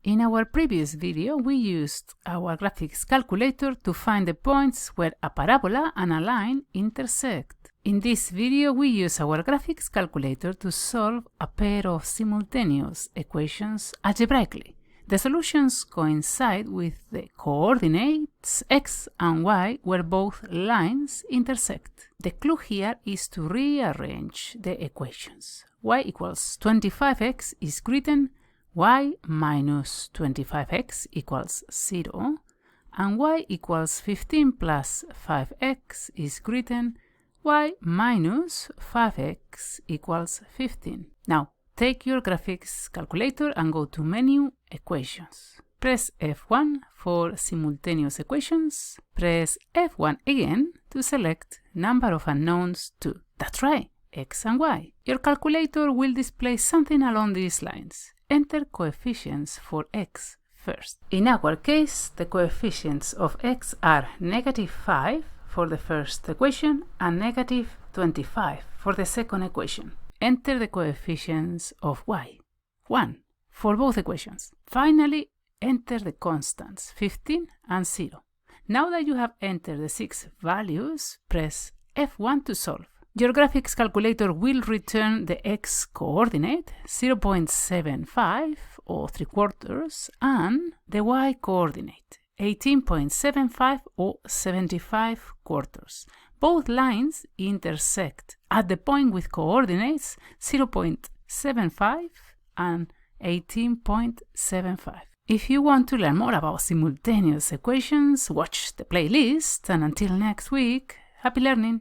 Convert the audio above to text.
In our previous video, we used our graphics calculator to find the points where a parabola and a line intersect. In this video, we use our graphics calculator to solve a pair of simultaneous equations algebraically. The solutions coincide with the coordinates x and y where both lines intersect. The clue here is to rearrange the equations. Y equals 25x is written y minus 25x equals 0, and y equals 15 plus 5x is written y minus 5x equals 15. Now, take your graphics calculator and go to Menu, Equations. Press F1 for simultaneous equations. Press F1 again to select number of unknowns 2. That's right, x and y. Your calculator will display something along these lines. Enter coefficients for x first. In our case, the coefficients of x are -5 for the first equation and -25 for the second equation. Enter the coefficients of y, 1, for both equations. Finally, enter the constants, 15 and 0. Now that you have entered the 6 values, press F1 to solve. Your graphics calculator will return the x coordinate, 0.75 or 3/4, and the y coordinate, 18.75 or 75/4. Both lines intersect at the point with coordinates 0.75 and 18.75. If you want to learn more about simultaneous equations, watch the playlist, and until next week, happy learning!